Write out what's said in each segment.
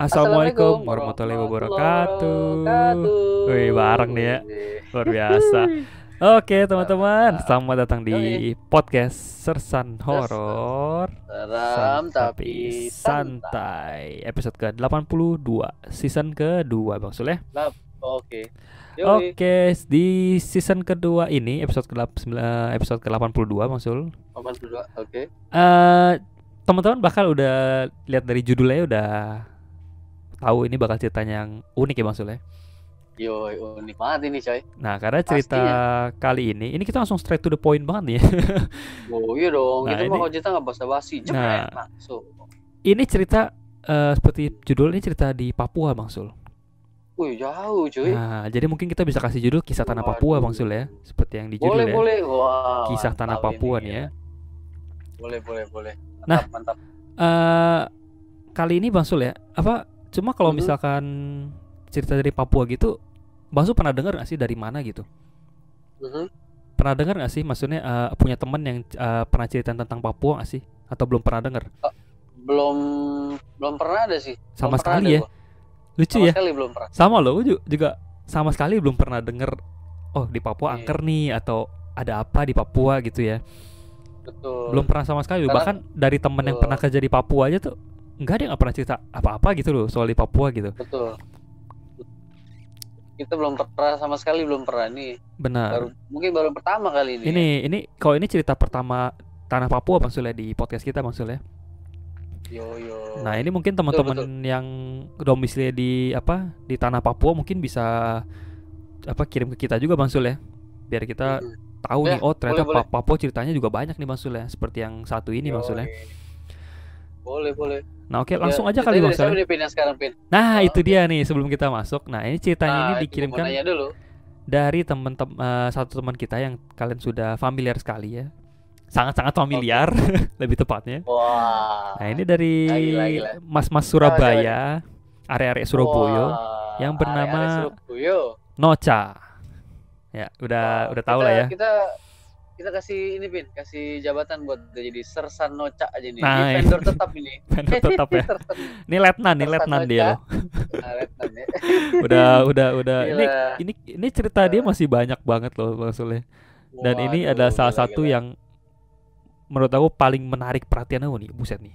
Assalamualaikum Assalamualaikum warahmatullahi warahmatullahi wabarakatuh. Wih, bareng nih ya. wabarakatuh. Luar biasa. Oke, teman-teman, Mantap. selamat datang di Yoi, podcast Sersan serem, Horor seram tapi tapi santai. santai. Episode ke-82, season kedua, Bang Sul ya. Lap, oke. Yoi, Oke, di season kedua ini episode ke-82, Bang Sul. 82. Oke. Teman-teman bakal udah lihat dari judulnya udah tahu ini bakal ceritanya yang unik ya Bang Sul ya. Yoi, unik banget ini coy. Nah, karena cerita Pastinya. kali ini kita langsung straight to the point banget nih ya. Oh iya dong, Nah, kita mah ini kalau cerita nggak basa-basi, nah, jepret langsung. ini cerita seperti judul ini cerita di Papua Bang Sul. Wih jauh cuy. Nah, jadi mungkin kita bisa kasih judul Kisah Tanah Papua Bang Waduh. Sul ya, seperti yang di Boleh judul ya. boleh, wah Kisah Tanah mantap Papua ini nih ya. Boleh boleh boleh. Nah, Mantap mantap. eh kali ini Bang Sul ya, cuma kalau Mhm, misalkan cerita dari Papua gitu, Bang Sul pernah dengar gak sih dari mana gitu? mhm. Pernah dengar gak sih? Maksudnya punya temen yang pernah cerita tentang Papua gak sih? Atau belum pernah dengar? Oh, belum belum pernah ada sih. Belum Sama pernah ada sekali ya. gua. Lucu Sama ya. sekali belum pernah. Sama loh, gue juga sama sekali belum pernah denger. Oh, di Papua Iya, angker nih, atau ada apa di Papua gitu ya. Belum betul. pernah sama sekali. Karena Bahkan dari temen yang pernah betul, kerja di Papua aja tuh nggak ada yang pernah cerita apa-apa gitu loh soal di Papua gitu. betul. Kita belum pernah sama sekali belum pernah nih. Benar. Mungkin baru pertama kali ini ya. Ini kalau ini cerita pertama Tanah Papua Bang Sul ya, di podcast kita Bang Sul ya. Yo yo. Nah, ini mungkin Betul teman-teman betul. yang domisili di Tanah Papua mungkin bisa kirim ke kita juga Bang Sul ya. Biar kita Mm-mm. tahu nih, Ya, oh boleh ternyata boleh. Papua ceritanya juga banyak nih Bang Sul ya, seperti yang satu ini Bang Yo. Sul ya. Boleh boleh. Nah, oke, Ya, langsung aja kali ceritanya Bang dari siapa Sul ya. nih Pin yang sekarang Pin? Nah, Oh, itu oke. dia nih sebelum kita masuk. Nah, ini ceritanya ini Nah, itu gua mau dikirimkan nanya dulu. dari satu teman kita yang kalian sudah familiar sekali ya. Sangat-sangat familiar Oke. lebih tepatnya. Nah, Wah, ini dari gila gila. Mas-mas Siapa nih? Surabaya, area-area Surabaya yang Wah, area-area bernama Surabaya. Nocha. Ya, udah Wah, tahu lah ya. kita kasih ini Pin, kasih jabatan buat dia jadi Sersan Noca aja nih. Dia Nah, vendor tetap ini. vendor tetap ya. Sersan Ini Sersan letnan dia Noca. loh. Nah, Letnan ya. Udah. Ini Gila. ini cerita dia masih banyak banget loh Bang Sule. Dan ini ada Waduh, salah gila satu gila. yang menurut aku paling menarik perhatian aku nih. Buset nih.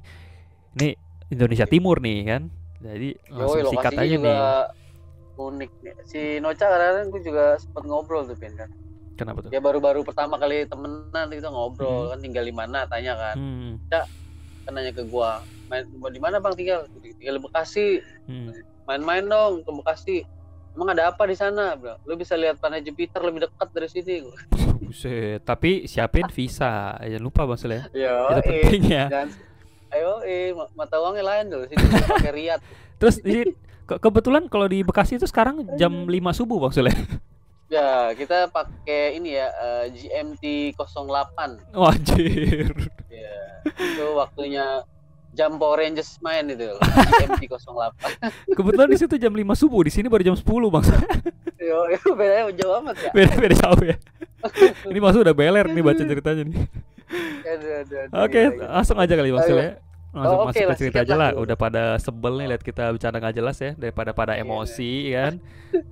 Ini Indonesia Timur nih kan. Jadi Yoi, langsung sikat lokasinya aja juga nih. unik nih. Si Noca kadang-kadang gue juga sempet ngobrol tuh Pin kan. Kenapa tuh? Ya baru-baru pertama kali temenan kita ngobrol kan tinggal di mana tanya kan. Hmm. Kan nanya ke gua, di mana Bang tinggal? Tinggal di Bekasi. Hmm. Main-main dong ke Bekasi. Emang ada apa di sana, Bro? Lu bisa lihat planet Jupiter lebih dekat dari sini. Buset. Tapi siapin visa. Jangan lupa Bang Sule. Yo, Itu penting ya. dan ayo mata uangnya lain dulu sini pakai riat. Terus kebetulan kalau di Bekasi itu sekarang jam 5 subuh Bang Sule. Ya, kita pakai ini ya GMT 08. Wajir. Ya, itu waktunya jam Power Rangers main itu GMT 08. Kebetulan di situ jam 5 subuh, di sini baru jam 10 Bang. Yo, itu bedanya jauh amat ya. Beda jauh ya. Ini masuk udah beler nih baca ceritanya nih. Aduh, Oke, gila. langsung aja kali Bang Sul ya. Langsung Oh, masuk oke ke lah, cerita sikat aja lah. lah. Udah pada sebel nih lihat kita bercanda nggak jelas ya, daripada pada Iya. emosi kan.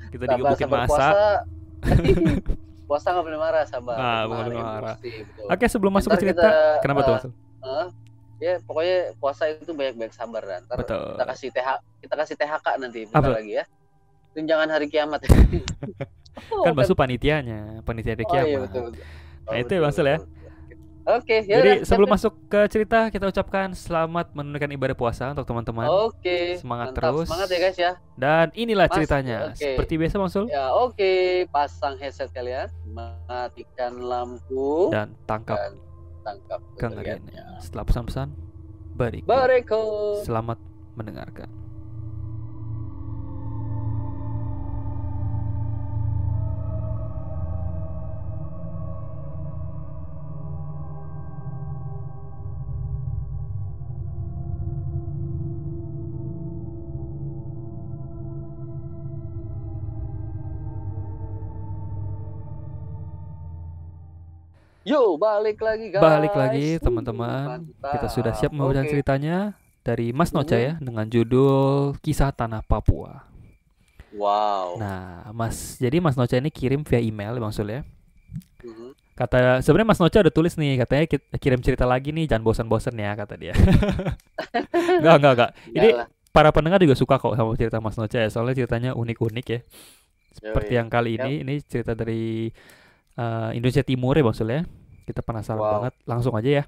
Kita Sabar, digebukin sabar masa. puasa nggak boleh marah, sabar. Ah, Menahan boleh marah. emosi, betul. Oke, sebelum masuk ke Ntar cerita, kita, kenapa tuh Bang Sul? ya pokoknya puasa itu banyak-banyak sabar dan ntar Betul. kita kasih THK nanti bentar Apa? lagi ya. Tunjangan hari kiamat. Kan Bang Sul panitia dari Oh iya kiamat. betul. Nah, itu ya, Bang Sul ya. Oke, ya Jadi udah, sebelum siap, masuk ke cerita, kita ucapkan selamat menunaikan ibadah puasa untuk teman-teman. Oke, Semangat mantap. terus. Semangat ya guys ya. Dan inilah Mas, ceritanya. oke. Seperti biasa Bang Sul. Ya oke, pasang headset kalian, matikan lampu Dan tangkap dan tangkap kengeriannya. kengeriannya. Setelah pesan-pesan berikut. Berikut. Selamat mendengarkan. Yo, balik lagi guys. Balik lagi teman-teman. Mantap. Kita sudah siap membacakan Oke. ceritanya. dari Mas Noca Mhm. ya dengan judul Kisah Tanah Papua. Wow. Nah, jadi Mas Noca ini kirim via email Bang Sul ya. Mhm. Kata sebenarnya Mas Noca udah tulis nih, katanya kirim cerita lagi nih, jangan bosan-bosan ya kata dia. Enggak. Enggak Ini lah. para pendengar juga suka kok sama cerita Mas Noca ya, soalnya ceritanya unik-unik ya. Seperti Yoi. yang kali Siap. ini cerita dari Indonesia Timur ya Bang Sul ya. Kita penasaran Wow. banget, langsung aja ya.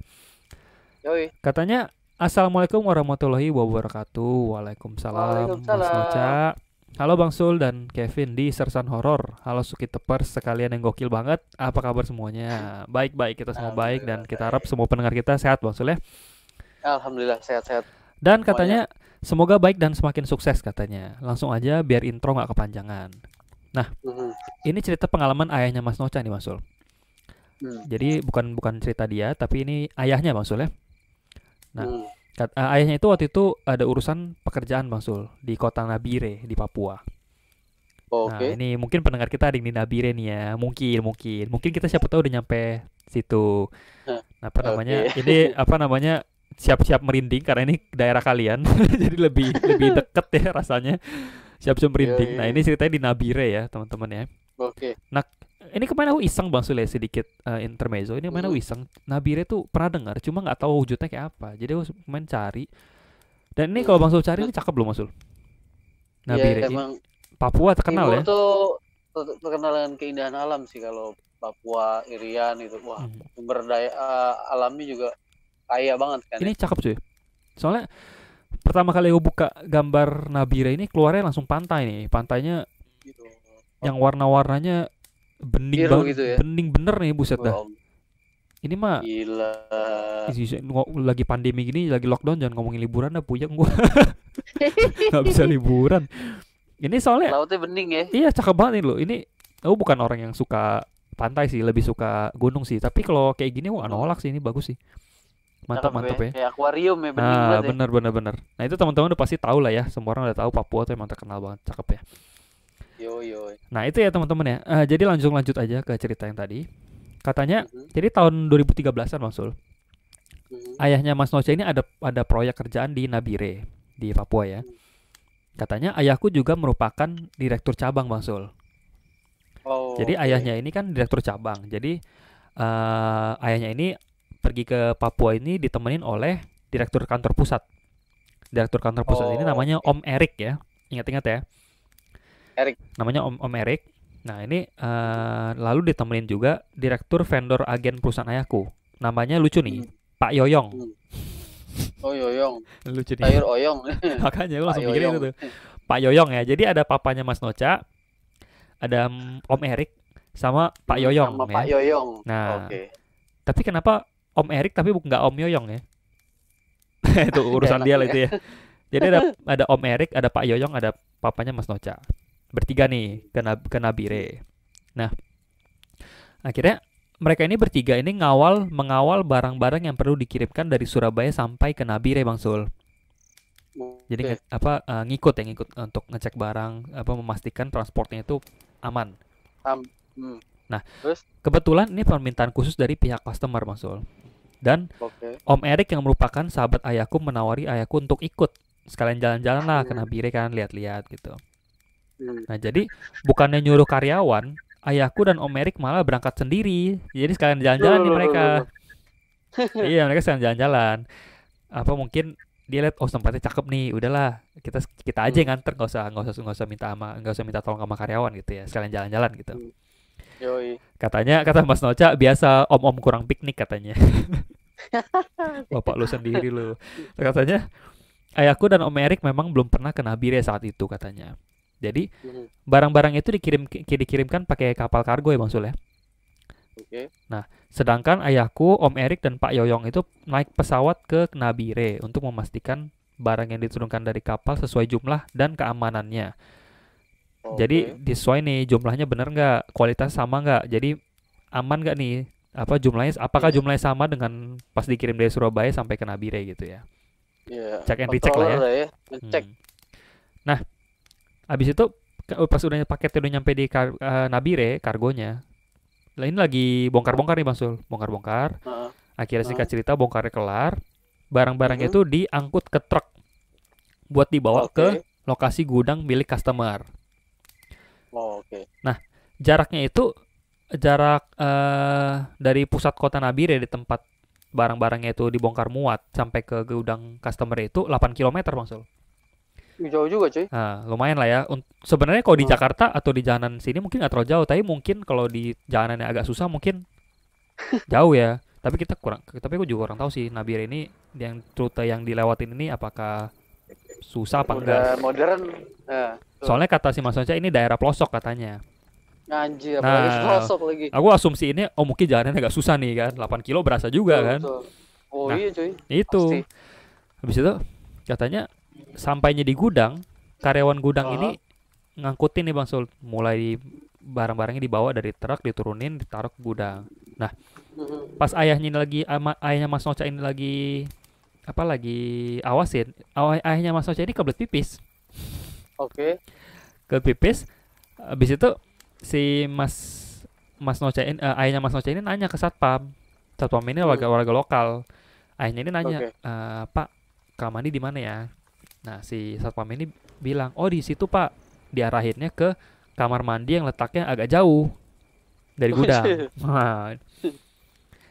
Yoi. Katanya, Assalamualaikum warahmatullahi wabarakatuh. Waalaikumsalam Mas Waalaikumsalam. Noca. Halo Bang Sul dan Kevin di Sersan Horor. Halo Suki Tepers sekalian yang gokil banget. Apa kabar semuanya? Baik-baik, kita semua baik dan Alhamdulillah kita harap baik. semua pendengar kita sehat Bang Sul ya. Alhamdulillah sehat-sehat Dan semuanya. katanya semoga baik dan semakin sukses katanya. Langsung aja biar intro nggak kepanjangan. Nah, Mhm. ini cerita pengalaman ayahnya Mas Noca nih Mas Sul. Hmm. Jadi bukan cerita dia, tapi ini ayahnya Bang Sul ya. Nah, Hmm. ayahnya itu waktu itu ada urusan pekerjaan Bang Sul di kota Nabire di Papua. Nah, Oke. ini mungkin pendengar kita ada yang di Nabire nih ya. Mungkin kita siapa tahu udah nyampe situ. Hah, Apa namanya? Oke. Ini apa namanya? Siap-siap merinding karena ini daerah kalian. Jadi lebih lebih deket ya rasanya. Siap-siap merinding. Nah, Yoi. ini ceritanya di Nabire ya, teman-teman ya. Oke. Nah, ini kemarin aku iseng Bang Sule sedikit intermezzo. Ini kemarin aku Mhm. iseng. Nabire tuh pernah dengar, cuma nggak tahu wujudnya kayak apa. Jadi aku main cari. Dan ini kalau Mhm. Bang Sul cari Nah, ini cakep loh Mas Sul. ya Nabire ini emang Papua terkenal Timur ya. tuh terkenal dengan keindahan alam sih kalau Papua, Irian itu. Wah, Hmm. sumber daya alamnya juga kaya banget kan ya. Ini cakep cuy. Soalnya pertama kali aku buka gambar Nabire ini keluarnya langsung pantai nih. Pantainya Gitu. yang warna-warnanya bening Biru banget, gitu ya. bening bener nih buset dah. Wow, Ini mah gila. lagi pandemi gini, lagi lockdown, jangan ngomongin liburan dah, puyeng gua. Nggak bisa liburan. Ini soalnya Lautnya bening ya. iya cakep banget nih loh. Ini aku bukan orang yang suka pantai sih, lebih suka gunung sih. Tapi kalau kayak gini wah Gunung. nolak sih, ini bagus sih. Mantap Cakep ya. mantap ya. Kayak akuarium ya, bening Nah, banget ya. bener. Nah, itu teman-teman udah pasti tahu lah ya. Semua orang udah tahu Papua tuh emang terkenal banget, cakep ya. Yo. Nah, itu ya teman-teman ya. Jadi lanjut aja ke cerita yang tadi. Katanya, Mhm. jadi tahun 2013-an Bang Sul, Mhm. ayahnya Mas Noce ini ada proyek kerjaan di Nabire, di Papua ya. Katanya ayahku juga merupakan direktur cabang Bang Sul. Oh, Jadi oke. ayahnya ini kan direktur cabang. Jadi ayahnya ini pergi ke Papua ini ditemenin oleh direktur kantor pusat. Direktur kantor pusat ini Oh, namanya oke. Om Erik ya. Ingat-ingat ya. Erik. Namanya Om Erik. Nah, ini lalu ditemenin juga direktur vendor agen perusahaan ayahku. Namanya lucu nih, Hmm. Pak Yoyong. Hmm. Oh, Yoyong. Lucu nih. Sayur oyong. Makanya gue Pak langsung mikirin Yoyong. itu. Pak Yoyong ya. Jadi ada papanya Mas Noca, ada Om Erik sama Pak Yoyong Sama ya. Pak Yoyong. Nah, Oke. tapi kenapa Om Erik tapi nggak Om Yoyong ya? Itu urusan Enak dia lah ya. itu ya. Jadi ada Om Erik, ada Pak Yoyong, ada papanya Mas Noca. Bertiga nih ke Nabire. Nah, akhirnya mereka ini bertiga ini mengawal barang-barang yang perlu dikirimkan dari Surabaya sampai ke Nabire Bang Sul. Jadi Oke. ngikut untuk ngecek barang, memastikan transportnya itu aman. Hmm. Nah, Terus? kebetulan ini permintaan khusus dari pihak customer Bang Sul. Dan Oke. Om Erik yang merupakan sahabat ayahku menawari ayahku untuk ikut sekalian jalan-jalan lah ke Nabire kan, lihat-lihat gitu. Nah, jadi bukannya nyuruh karyawan, ayahku dan Om Erik malah berangkat sendiri. Jadi sekalian jalan-jalan nih mereka. Iya, mereka sekalian jalan-jalan. Apa mungkin dia lihat oh tempatnya cakep nih, udahlah kita aja yang nganter, nggak usah minta tolong sama karyawan gitu ya, sekalian jalan-jalan gitu. Yoi. Kata Mas Noca biasa om-om kurang piknik katanya. Bapak lu sendiri lu. Katanya ayahku dan Om Erik memang belum pernah ke Nabire saat itu katanya. Jadi barang-barang itu dikirimkan pakai kapal kargo ya Bang Sul ya. Oke. Nah, sedangkan ayahku, Om Erik dan Pak Yoyong itu naik pesawat ke Nabire untuk memastikan barang yang diturunkan dari kapal sesuai jumlah dan keamanannya. Jadi sesuai nih jumlahnya bener nggak, kualitas sama nggak, jadi aman nggak nih, apakah jumlahnya sama dengan pas dikirim dari Surabaya sampai ke Nabire gitu ya. Cek and recheck lah ya. Ngecek. Nah, abis itu pas paketnya udah nyampe di Nabire kargonya, lah ini lagi bongkar-bongkar nih Bang Sul, bongkar-bongkar. Akhirnya singkat cerita bongkarnya kelar. Barang-barang itu diangkut ke truk buat dibawa ke Oke. lokasi gudang milik customer. Oh, oke. Nah, jaraknya itu jarak dari pusat kota Nabire di tempat barang-barangnya itu dibongkar muat sampai ke gudang customer itu 8 kilometer Bang Sul. Jauh juga cuy. Nah, lumayan lah ya. Sebenarnya kalau di Hmm. Jakarta atau di jalanan sini mungkin nggak terlalu jauh, tapi mungkin kalau di jalanan yang agak susah mungkin jauh ya. Tapi aku juga kurang tahu sih Nabire ini yang rute yang dilewatin ini apakah susah apa enggak. Udah modern. Nah, tuh. Soalnya kata si Mas Ocha ini daerah pelosok katanya. Anjir, apalagi Nah, pelosok lagi. aku asumsi ini oh mungkin jalannya agak susah nih kan. 8 kilo berasa juga Betul, kan. betul. Oh Nah, iya cuy. Pasti. itu. Habis itu katanya sampainya di gudang, karyawan gudang Heeh. ini ngangkutin nih Bang Sul, mulai barang-barangnya dibawa dari truk, diturunin, ditaruh ke gudang. Nah, Mhm. pas ayahnya Mas Noca ini lagi awasin, ayahnya Mas Noca ini kebelet pipis. Oke. Kebelet pipis, habis itu si Mas Mas Noca ini, ayahnya Mas Noca ini nanya ke satpam. Satpam ini Hmm. warga lokal. Ayahnya ini nanya, Oke. Pak, kamar mandi di mana ya? Nah, si satpam ini bilang, oh di situ Pak. Diarahinnya ke kamar mandi yang letaknya agak jauh dari gudang. Nah,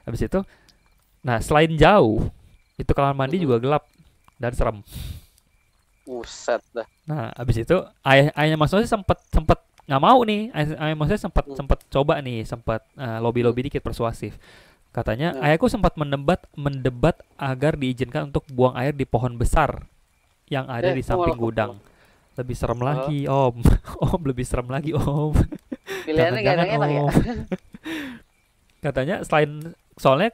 habis itu, nah selain jauh, itu kamar mandi Mhm. juga gelap dan serem. Buset dah. Nah, habis itu ayahnya Mas Nosi sempat sempat nggak mau nih. Ayah Mas Nosi sempat Hmm. sempat coba nih, sempat Hmm. lobby-lobby dikit persuasif. Katanya Nah. ayahku sempat mendebat agar diizinkan untuk buang air di pohon besar yang ada di Kok malah samping gudang. Lebih serem oh, lagi, Om. Om lebih serem lagi, Om. pilihannya gak Jangan-jangan, enak-enak ya? Om. Katanya soalnya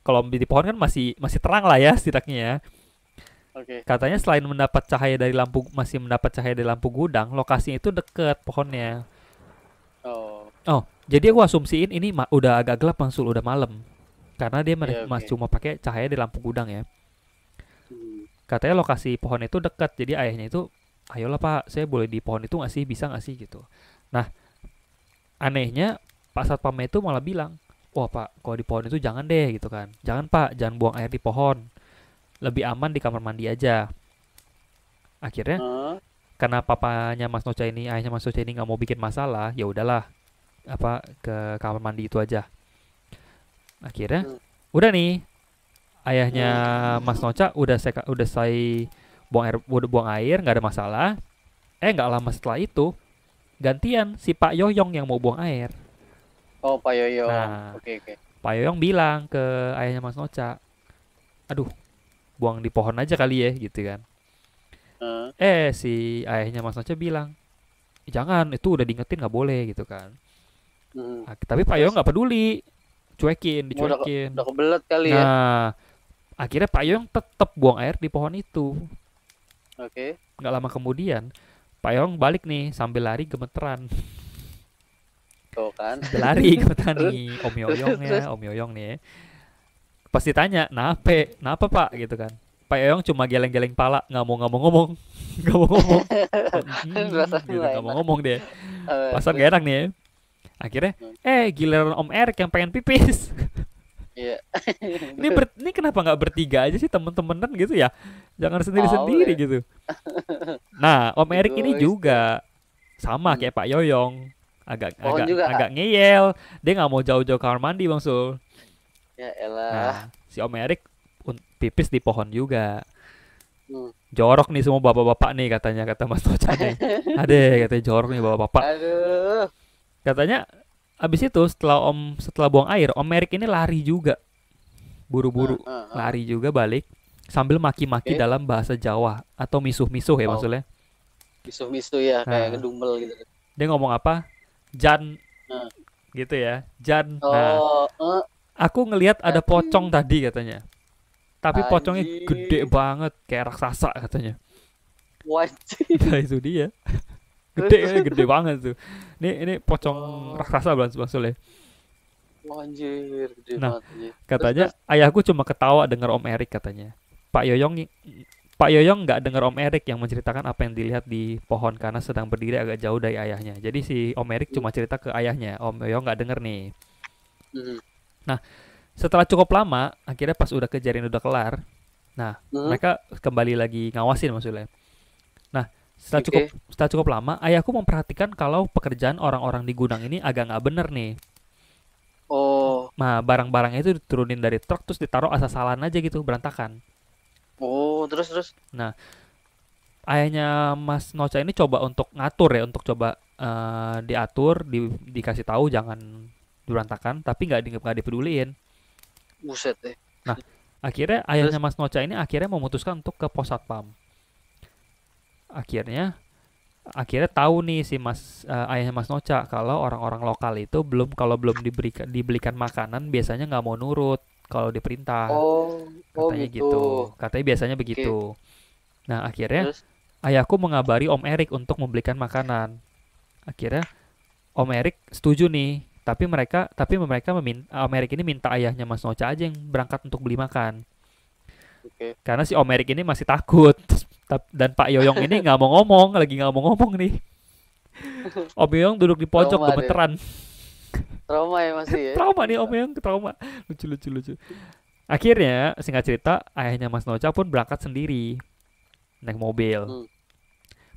kalau di pohon kan masih masih terang lah ya setidaknya ya. Oke. Katanya selain masih mendapat cahaya dari lampu gudang, lokasinya itu deket pohonnya. Oh, Oh, jadi aku asumsiin ini udah agak gelap Bang Sul, udah malam. Karena dia iya masih oke. cuma pakai cahaya di lampu gudang ya. Hmm. Katanya lokasi pohon itu dekat, jadi ayahnya itu, ayolah Pak, saya boleh di pohon itu nggak sih, bisa nggak sih gitu. Nah, anehnya Pak Satpam itu malah bilang, wah Pak, kalau di pohon itu jangan deh gitu kan. Jangan Pak, jangan buang air di pohon. Lebih aman di kamar mandi aja. Akhirnya Heeh. karena ayahnya Mas Noca ini nggak mau bikin masalah, ya udahlah, ke kamar mandi itu aja. Akhirnya Hmm. udah nih, ayahnya Hmm. Mas Noca udah saya buang air nggak ada masalah. Nggak lama setelah itu gantian si Pak Yoyong yang mau buang air. Oh, Pak Yoyong. Nah, Oke, oke. Pak Yoyong bilang ke ayahnya Mas Noca, aduh, buang di pohon aja kali ya gitu kan. Heeh. Si ayahnya Mas Noca bilang, jangan, itu udah diingetin nggak boleh gitu kan. Hmm. Tapi Pak Yoyong Terus nggak peduli, udah dicuekin. udah kebelet kali ya. Nah, akhirnya Pak Yoyong tetap buang air di pohon itu. Oke. Nggak lama kemudian, Pak Yoyong balik nih sambil lari gemeteran. Tuh kan. Sambil lari gemeteran Terus nih, Om terus Yoyong terus. ya, Om Yoyong nih. Pasti tanya, kenapa Pak gitu kan. Pak Yoyong cuma geleng-geleng pala, nggak mau ngomong, nggak mau ngomong. Rasanya Gitu nggak nggak mau enak. ngomong deh. Pasar Terus gak enak nih ya. Akhirnya, hmm. giliran Om Erik yang pengen pipis. Iya. Ini kenapa nggak bertiga aja sih temen-temenan gitu ya? Jangan Mau sendiri-sendiri ya. gitu. Nah, Om Erik ini Egois tuh. juga sama Hmm. kayak Pak Yoyong, agak Pohon agak juga. agak ngeyel. Dia nggak mau jauh-jauh kamar mandi Bang Sul. Ya elah. Nah, si Om Erik pipis di pohon juga. Hmm. Jorok nih semua bapak-bapak nih katanya, kata Mas Toca nih. Ada katanya jorok nih bapak-bapak. Aduh. Katanya abis itu setelah buang air, Om Erik ini lari juga, buru-buru Heeh. lari juga balik sambil maki-maki Oke. dalam bahasa Jawa atau misuh-misuh ya Oh, maksudnya. misu-misu ya kayak Nah, ngedumel gitu. dia ngomong apa? Jan Nah. gitu ya. Jan. Nah, Oh, aku ngelihat ada pocong anjing. tadi katanya. Tapi pocongnya gede Anjing. banget kayak raksasa katanya. Wajib. Nah, itu dia. Terus Gede banget tuh. Ini pocong oh, raksasa maksudnya. anjir, gede Nah, banget anjir. Terus katanya terus. ayahku cuma ketawa denger Om Erik katanya. Pak Yoyong Pak Yoyong nggak denger Om Erik yang menceritakan apa yang dilihat di pohon karena sedang berdiri agak jauh dari ayahnya. Jadi si Om Erik Hmm. cuma cerita ke ayahnya. Om Yoyong nggak denger nih. Hmm. Nah, setelah cukup lama, akhirnya pas udah kejadian udah kelar, Nah, mereka kembali lagi ngawasin maksudnya. Nah, setelah cukup lama, ayahku memperhatikan kalau pekerjaan orang-orang di gudang ini agak nggak bener nih. Oh. Nah, barang-barangnya itu diturunin dari truk terus ditaruh asal-asalan aja gitu, berantakan. Oh, terus. Nah, ayahnya Mas Noca ini coba untuk ngatur ya, untuk coba diatur, dikasih tahu jangan berantakan, tapi nggak dipeduliin. Buset deh. Nah, akhirnya ayahnya Mas Noca ini akhirnya memutuskan untuk ke pos satpam. Akhirnya tahu nih si ayahnya Mas Noca kalau orang-orang lokal itu kalau belum dibelikan makanan biasanya nggak mau nurut kalau diperintah. Katanya gitu. Katanya biasanya begitu. Nah, akhirnya ayahku mengabari Om Erik untuk membelikan makanan. Akhirnya Om Erik setuju nih, tapi Om Erik ini minta ayahnya Mas Noca aja yang berangkat untuk beli makan. Karena si Om Erik ini masih takut. Dan Pak Yoyong ini nggak mau ngomong nih. Om Yoyong duduk di pojok gemeteran. Trauma ya masih ya. Trauma nih Om Yoyong, trauma. Lucu. Akhirnya singkat cerita ayahnya Mas Noca pun berangkat sendiri naik mobil.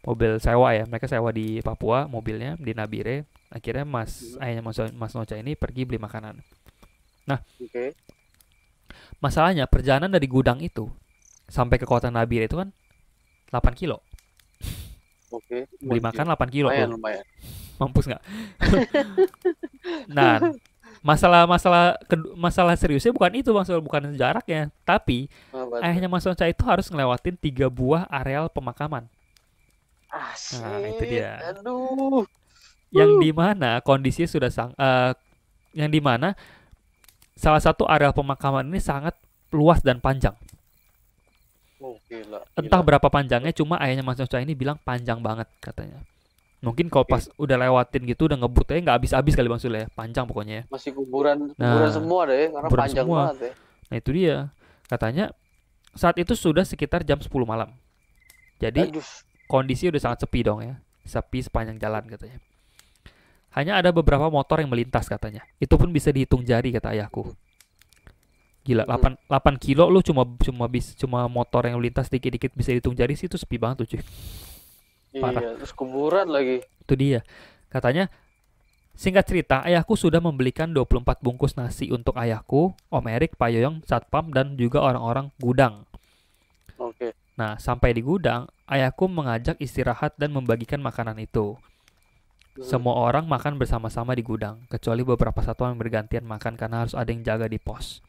Mobil sewa ya, mereka sewa di Papua mobilnya di Nabire. Akhirnya ayahnya Mas Noca ini pergi beli makanan. Nah, masalahnya perjalanan dari gudang itu sampai ke kota Nabire itu kan 8 kilo. Beli makan 8 kilo. Lumayan. Mampus nggak? Nah, masalah seriusnya bukan itu, bukan jaraknya, tapi ayahnya Mas Noca itu harus ngelewatin 3 buah areal pemakaman. Nah, itu dia. Aduh. Yang dimana kondisinya sudah yang dimana salah satu areal pemakaman ini sangat luas dan panjang. Gila. Entah berapa panjangnya, cuma ayahnya Mas Noca ini bilang panjang banget katanya. Mungkin kalau pas udah lewatin gitu udah ngebut aja nggak habis-habis kali Bang Sule ya. Panjang pokoknya. Masih kuburan semua deh karena panjang semua. Banget ya. Nah, itu dia. Katanya saat itu sudah sekitar jam 10 malam. Jadi kondisi udah sangat sepi dong ya. Sepi sepanjang jalan katanya. Hanya ada beberapa motor yang melintas katanya. Itu pun bisa dihitung jari kata ayahku. Gila, 8 kilo lu cuma motor yang melintas dikit-dikit bisa dihitung jari sih, itu sepi banget tuh cuy. Parah. Iya, terus kuburan lagi. Itu dia. Katanya, singkat cerita, ayahku sudah membelikan 24 bungkus nasi untuk ayahku, Om Erik, Pak Yoyong, Satpam, dan juga orang-orang gudang. Nah, sampai di gudang, ayahku mengajak istirahat dan membagikan makanan itu. Semua orang makan bersama-sama di gudang, kecuali beberapa satuan yang bergantian makan karena harus ada yang jaga di pos.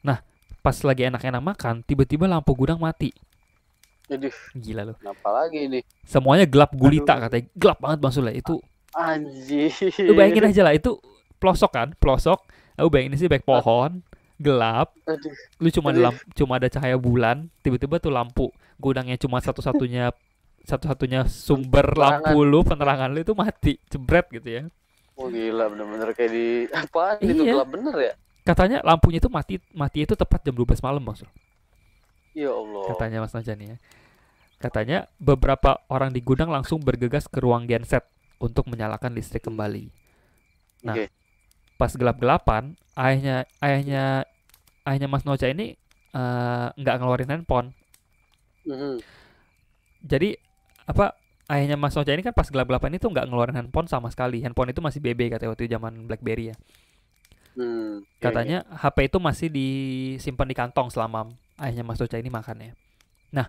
Nah, pas lagi enak-enak makan, tiba-tiba lampu gudang mati. Aduh, gila loh. Kenapa lagi nih? Semuanya gelap gulita katanya. Gelap banget Bang Sule. Itu anjir. Lu bayangin aja lah, itu pelosok. Lu bayangin sih baik pohon, gelap. Aduh. Lu cuma ada cahaya bulan, tiba-tiba tuh lampu gudangnya cuma satu-satunya sumber lampu lu, penerangan lu itu mati, jebret gitu ya. Oh gila, bener-bener kayak di apaan itu, gelap bener ya? Katanya lampunya itu mati itu tepat jam 12 malam Bang Sule. Ya Allah. Katanya Mas Najani ya. Katanya beberapa orang di gudang langsung bergegas ke ruang genset untuk menyalakan listrik kembali. Nah, pas gelap-gelapan, ayahnya Mas Noca ini nggak ngeluarin handphone. Jadi ayahnya Mas Noca ini kan pas gelap-gelapan itu nggak ngeluarin handphone sama sekali. Handphone itu masih BB katanya waktu zaman BlackBerry ya. Katanya HP itu masih disimpan di kantong selama ayahnya Mas Noca ini makannya. Nah,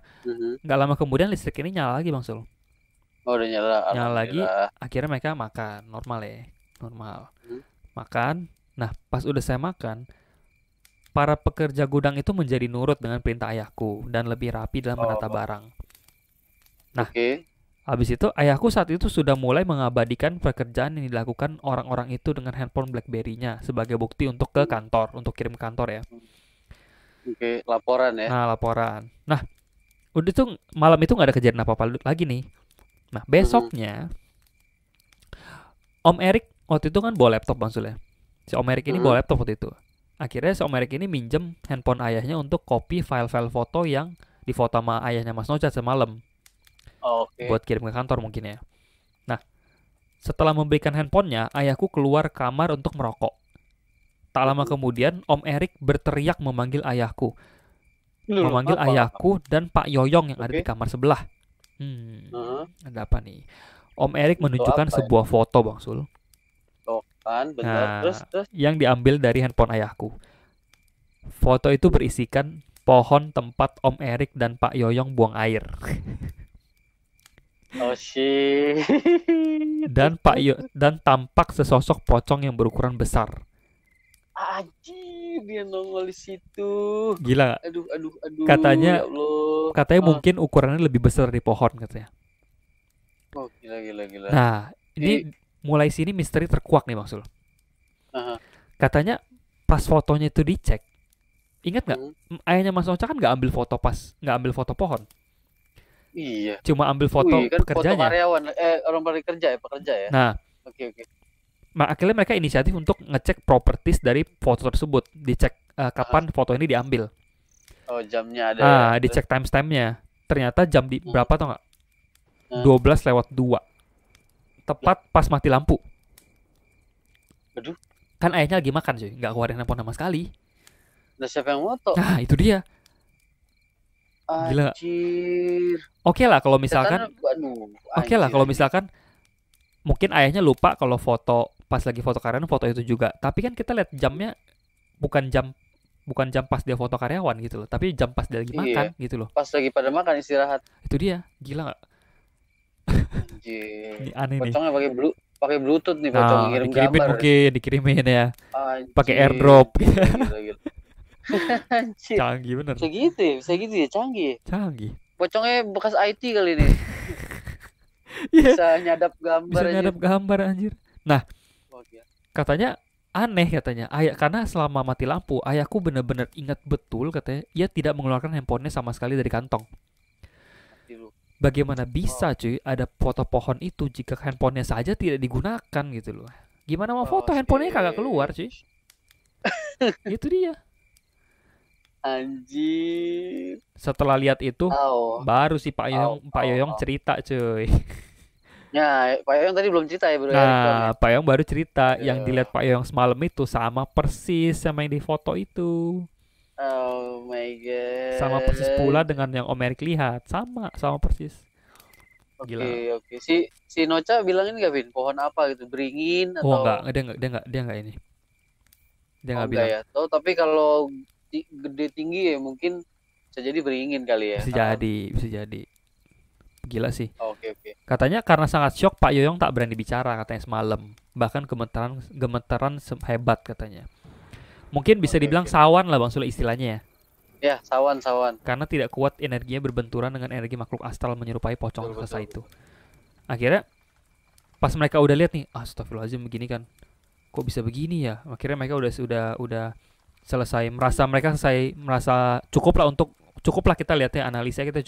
nggak lama kemudian listrik ini nyala lagi Bang Sul. Oh, udah nyala lagi. Akhirnya mereka makan normal. Makan. Nah, pas udah saya makan, para pekerja gudang itu menjadi nurut dengan perintah ayahku dan lebih rapi dalam menata barang. Nah, habis itu ayahku saat itu sudah mulai mengabadikan pekerjaan yang dilakukan orang-orang itu dengan handphone BlackBerry-nya sebagai bukti untuk ke kantor, untuk kirim ke kantor ya. Laporan ya. Nah, laporan. Nah, udah tuh malam itu nggak ada kejadian apa-apa lagi nih. Nah, besoknya Om Erik waktu itu kan bawa laptop Bang Sul ya. Si Om Erik ini bawa laptop waktu itu. Akhirnya si Om Erik ini minjem handphone ayahnya untuk copy file-file foto yang difoto sama ayahnya Mas Noca semalam. Buat kirim ke kantor mungkin ya. Nah, setelah memberikan handphonenya, ayahku keluar kamar untuk merokok. Tak lama kemudian, Om Erik berteriak memanggil ayahku. Loh, memanggil apa? ayahku dan Pak Yoyong yang ada di Oke. kamar sebelah. Heeh. Ada apa nih? Om Erik Foto menunjukkan apa ya? sebuah foto, Bang Sul. Tuh kan, bener. Terus Nah, terus. yang diambil dari handphone ayahku. Foto itu berisikan pohon tempat Om Erik dan Pak Yoyong buang air. Oh shit. Dan tampak sesosok pocong yang berukuran besar. Anjir, dia nongol di situ. Gila gak? Aduh, aduh, aduh, Katanya ya Allah. katanya mungkin ukurannya lebih besar dari pohon katanya. Oh, gila, gila, gila. Nah, Di, ini mulai sini misteri terkuak nih Bang Sul. aha. Katanya pas fotonya itu dicek, ingat nggak? Hmm. Ayahnya Mas Ocha kan nggak ambil foto pohon, Iya. cuma ambil foto Wih, kan foto pekerjanya. karyawan. Orang pekerja ya. Nah, Oke, oke. akhirnya mereka inisiatif untuk ngecek properties dari foto tersebut, dicek Aha. kapan foto ini diambil. Oh, jamnya ada ya. Terus, Dicek timestamp-nya. Ternyata jam di berapa tau nggak? Hah? 12:02. Tepat pas mati lampu. Aduh, Kan ayahnya lagi makan cuy, nggak keluarin handphone sama sekali. udah siapa yang moto? Nah, itu dia. Gila. Anjir. Oke lah kalau Setannya, misalkan, aduh, oke lah anjir, kalau anjir. misalkan mungkin ayahnya lupa kalau foto pas lagi foto karyawan foto itu juga. Tapi kan kita lihat jamnya bukan jam bukan jam pas dia foto karyawan gitu loh, tapi jam pas dia lagi makan Iya, gitu loh. pas lagi pada makan istirahat. Itu dia, gila nggak? Anjir. Ini aneh nih. Pocongnya pakai Bluetooth nih, pocong Nah, ngirim dikirimin gambar. mungkin, dikirimin ya, pakai Anjir. airdrop. Gila, gila, gila. Anjir. Canggih bener, Bisa gitu ya, canggih. canggih. Pocongnya bekas IT kali ini. Iya, Bisa nyadap gambar bisa aja. nyadap gambar anjir. Nah, Oh, gila. katanya aneh katanya. Karena selama mati lampu, ayahku benar-benar ingat betul katanya, ia tidak mengeluarkan handphonenya sama sekali dari kantong. Mati lu. Bagaimana bisa cuy ada foto pohon itu jika handphonenya saja tidak digunakan gitu loh. Gimana mau foto handphonenya kagak keluar cuy. Itu dia. Anjir. Setelah lihat itu Au. baru si Pak Yoyong Au. cerita cuy. Ya, Pak Yoyong tadi belum cerita ya, Bro Erik doang ya. Nah, Pak Yoyong baru cerita yang Aduh. dilihat Pak Yoyong semalam itu sama persis sama yang di foto itu. Oh my god. Sama persis pula dengan yang Om Erik lihat. Sama persis. Gila. Oke. Si Noca bilangin nggak, Vin? Pohon apa gitu? Beringin Oh atau enggak, dia enggak ini. Dia oh enggak enggak bilang. ya? Oh, tapi kalau gede tinggi ya mungkin bisa jadi beringin kali ya. Bisa jadi. Gila sih. Oke. Katanya karena sangat shock Pak Yoyong tak berani bicara katanya semalam. Bahkan gemetaran hebat katanya. Mungkin bisa dibilang Oke. sawan lah Bang Sule istilahnya ya. Ya, sawan. Karena tidak kuat energinya berbenturan dengan energi makhluk astral menyerupai pocong raksasa itu. Akhirnya pas mereka udah lihat nih, astagfirullahaladzim begini kan. Kok bisa begini ya? Akhirnya mereka udah selesai merasa cukup lah kita lihatnya analisa kita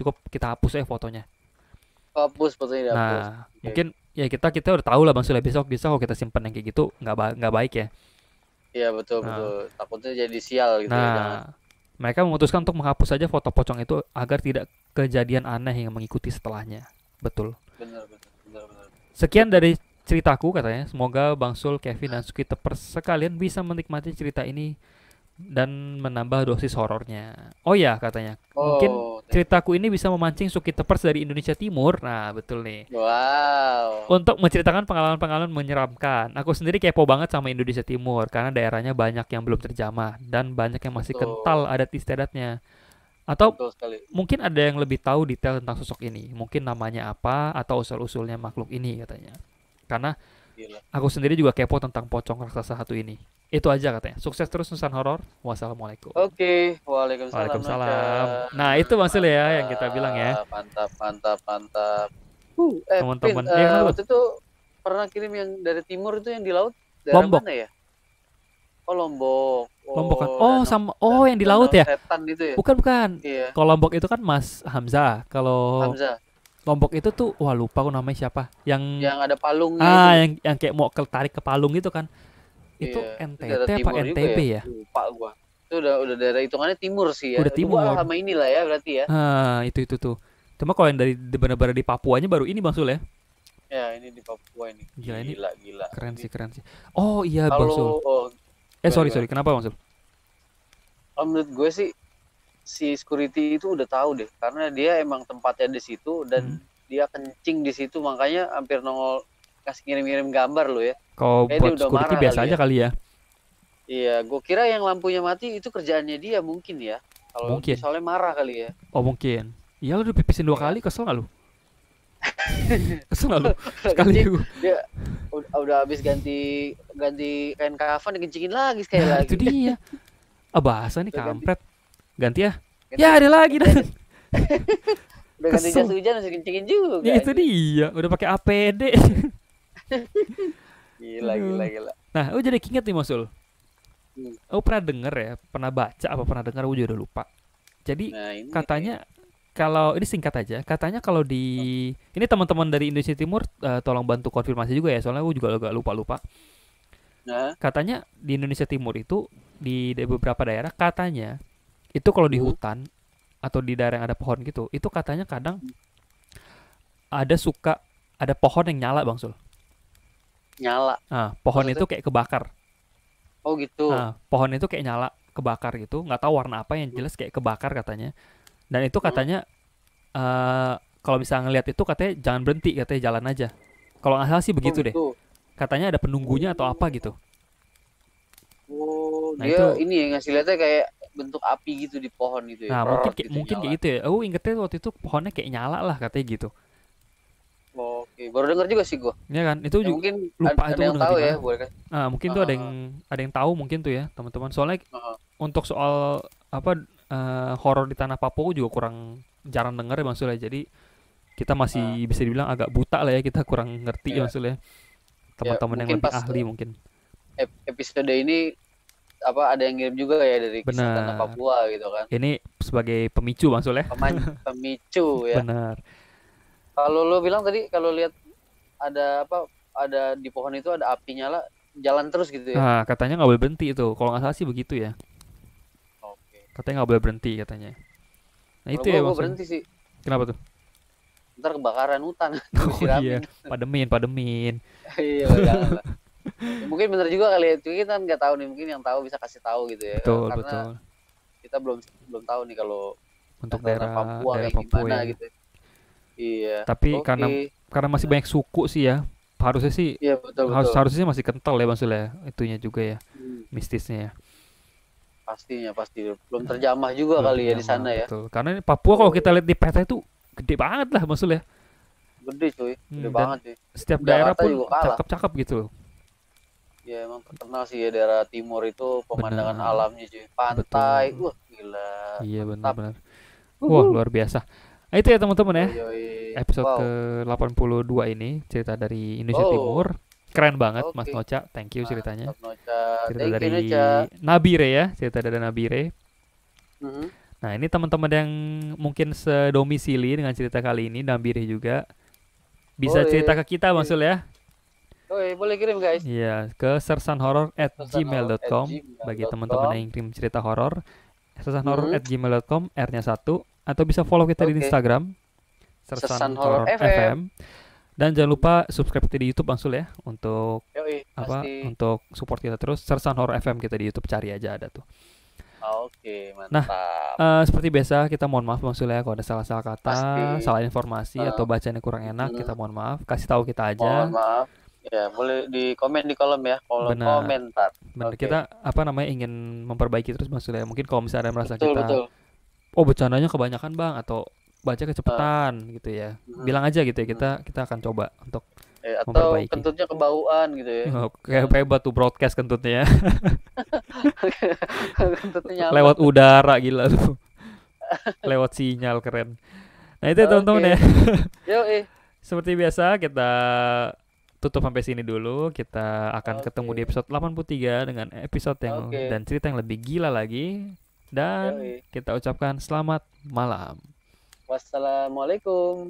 hapus aja fotonya. Hapus fotonya dihapus. Nah, mungkin ya kita udah tahu lah Bang Sule besok kalau kita simpen yang kayak gitu nggak baik ya. Iya, betul. Takutnya jadi sial gitu ya. Jangan. Mereka memutuskan untuk menghapus saja foto pocong itu agar tidak kejadian aneh yang mengikuti setelahnya. Betul. Benar. Sekian dari ceritaku katanya. Semoga Bang Sul, Kevin, dan Suki Tepers sekalian bisa menikmati cerita ini dan menambah dosis horornya. Oh ya katanya, mungkin ceritaku ini bisa memancing Suki Tepers dari Indonesia Timur. Nah betul nih. Wow. Untuk menceritakan pengalaman-pengalaman menyeramkan. Aku sendiri kepo banget sama Indonesia Timur karena daerahnya banyak yang belum terjamah dan banyak yang masih kental adat istiadatnya. Atau mungkin ada yang lebih tahu detail tentang sosok ini. Mungkin namanya apa atau usul-usulnya makhluk ini katanya. Karena aku sendiri juga kepo tentang pocong raksasa satu ini. Itu aja katanya. Sukses terus Nusan Horor. Wassalamualaikum. Oke, waalaikumsalam. Nah itu maksudnya ya yang kita bilang ya. Mantap. Teman-teman. Waktu itu pernah kirim yang dari timur itu yang di laut. Lombok. Mana ya? Oh, Lombok. Lombok kan. Oh yang di laut ya? Setan itu ya? Bukan. Iya. Kalau Lombok itu kan Mas Hamzah. Kalau Lombok itu tuh lupa aku namanya siapa. Yang ada palungnya yang kayak mau tarik ke palung itu kan. Itu NTT apa NTB ya? Lupa gua. Itu udah daerah hitungannya timur sih ya. Udah timur. Sama inilah ya berarti ya. Itu tuh. Cuma kalau yang dari benar-benar di Papuanya baru ini Bang Sul ya. Ya, ini di Papua ini. Gila. Keren sih. Oh iya Bang Sul. Sorry. Kenapa Bang Sul? Menurut gue sih si security itu udah tahu deh, karena dia emang tempatnya di situ dan dia kencing di situ, makanya hampir nongol kasih ngirim-ngirim gambar lo ya. Kalau Kayak dia buat udah security marah biasa kali aja ya. kali ya. Iya, gue kira yang lampunya mati itu kerjaannya dia mungkin ya. Kalau dia Mungkin. soalnya marah kali ya. Oh mungkin. Iya lu udah pipisin 2 Iya. kali, kesel nggak lu? Kesel nggak lu? Udah Sekali kencing, lu. dia udah habis ganti ganti kain kafan dikencingin lagi sekali Nah itu lagi. dia. Ah bahasa nih Udah ganti kampret. Ganti ya. ganti Ya ada lagi ganti dah. jas, udah ganti jas Kesel. hujan masih kencingin juga. Ya itu Anjir. dia. Udah pakai APD. Gila gila Aduh. gila. Nah, lu jadi inget nih Masul. Hmm. Aku pernah denger ya, pernah baca apa pernah denger, aku juga udah lupa. Jadi Nah ini katanya kalau ini singkat aja, katanya kalau di ini teman-teman dari Indonesia Timur tolong bantu konfirmasi juga ya, soalnya aku juga agak lupa-lupa. nah Katanya di Indonesia Timur itu di beberapa daerah katanya itu kalau di hmm, hutan atau di daerah yang ada pohon gitu, itu katanya kadang ada suka ada pohon yang nyala Bang Sul. nyala Nah, pohon itu maksudnya. kayak kebakar. Oh gitu. Nah, pohon itu kayak nyala, kebakar gitu, nggak tahu warna apa yang Hmm, jelas kayak kebakar katanya. Dan itu hmm. katanya kalau misalnya ngelihat itu katanya jangan berhenti, katanya jalan aja. Kalau nggak salah sih Oh begitu deh. gitu. Katanya ada penunggunya atau apa Oh, gitu. oh, Nah dia itu, ini ya ngasih lihatnya kayak bentuk api gitu di pohon gitu ya. nah Prrrt gitu mungkin kayak nyala. gitu ya. Aku ingetnya waktu itu pohonnya kayak nyala lah katanya gitu. Oke, baru denger juga sih gua. Ya kan? Itu Ya juga mungkin lupa itu ada yang udah tahu di ya, mana. boleh kan? Ah mungkin tuh Heeh, ada yang tahu mungkin tuh ya teman-teman. Soalnya heeh. untuk soal apa horor di tanah Papua juga kurang jarang denger ya maksudnya. Jadi kita Nah, masih bisa dibilang agak buta lah ya, kita kurang ngerti ya ya, maksudnya. ya Teman-teman yang mungkin lebih pas ahli mungkin. episode ini apa ada yang ngirim juga ya dari kisah tanah Benar. Papua gitu kan. Ini sebagai pemicu maksudnya. Pemicu ya. Benar. Kalau lo bilang tadi kalau lihat ada apa, ada di pohon itu ada api nyala, jalan terus gitu ya. Nah, katanya nggak boleh berhenti itu. Kalau nggak salah sih begitu ya. Oke. Katanya nggak boleh berhenti katanya. Nah Kalau itu gua ya gua maksudnya. berhenti sih. Kenapa tuh? Ntar kebakaran hutan, gua Oh iya, siramin. pademin. Iya, jangan lah. Mungkin bener juga kali ya, itu kita kan nggak tahu nih, mungkin yang tahu bisa kasih tahu gitu ya, Betul, karena betul. kita belum belum tahu nih kalau Untuk tanah daerah Papua daerah kayak Papua gimana ya. gitu. Iya, Tapi oke. karena masih banyak suku sih ya. Harusnya sih Iya betul betul. harusnya masih kental ya maksudnya itunya juga ya, Hmm, mistisnya ya. pastinya pasti belum terjamah juga Belum kali ya di terjamah, sana ya. betul. Karena ini Papua kalau kita Oh, lihat di peta itu gede banget lah maksudnya. gede cuy, gede Dan banget cuy. setiap daerah Jakarta pun juga kalah. cakep-cakep gitu. Ya emang terkenal sih ya daerah timur itu pemandangan Benar, alamnya cuy. Pantai, betul. gila, Iya mantap. benar-benar. Wah, Uhuh. luar biasa. Nah, itu ya teman-teman ya. Yoi yoi. Episode Wow. ke-82 ini cerita dari Indonesia Oh, Timur. Keren banget Mas oke. Noca. Thank you ceritanya. Mantap Noca. Cerita Thank you dari Noca. Nabire ya, cerita dari Nabire. Mhm. Nah, ini teman-teman yang mungkin sedomisili dengan cerita kali ini, Nabire juga bisa cerita Boleh. ke kita Mas Sul ya. Boleh kirim guys. Iya, ke sersanhoror@gmail.com bagi teman-teman Pesanhoror@gmail.com. yang kirim cerita horor. Mhm. sersanhoror@gmail.com, R-nya 1, atau bisa follow kita di Oke. Instagram Sesan Sersan Horor Horor FM. FM. Dan jangan lupa subscribe kita di YouTube Bang Sul ya, untuk Yoi, apa? pasti. Untuk support kita terus. Sersan Horor FM kita di YouTube, cari aja ada tuh. Oke, Nah, mantap. seperti biasa kita mohon maaf Bang Sul ya kalau ada salah-salah kata, Pasti. salah informasi atau bacaan yang kurang enak, kita mohon maaf. Kasih tahu kita Mohon aja. maaf. Ya, boleh di komen di kolom ya, kolom Benar. komentar. Benar, Oke. kita apa namanya ingin memperbaiki terus Bang Sul ya. Mungkin kalau misalnya ada yang merasa Betul, kita betul. bercandanya kebanyakan Bang atau baca kecepatan gitu ya. Bilang aja gitu ya, kita akan coba untuk Atau memperbaiki. kentutnya kebauan gitu ya. Kayak hebat tuh broadcast kentutnya ya. Kentutnya nyampe. Lewat udara gila tuh. Lewat sinyal keren. Nah itu teman-teman ya. Yoi. Seperti biasa kita tutup sampai sini dulu. Kita akan ketemu di episode 83 dengan episode yang dan cerita yang lebih gila lagi. Dan kita ucapkan selamat malam. Wassalamualaikum.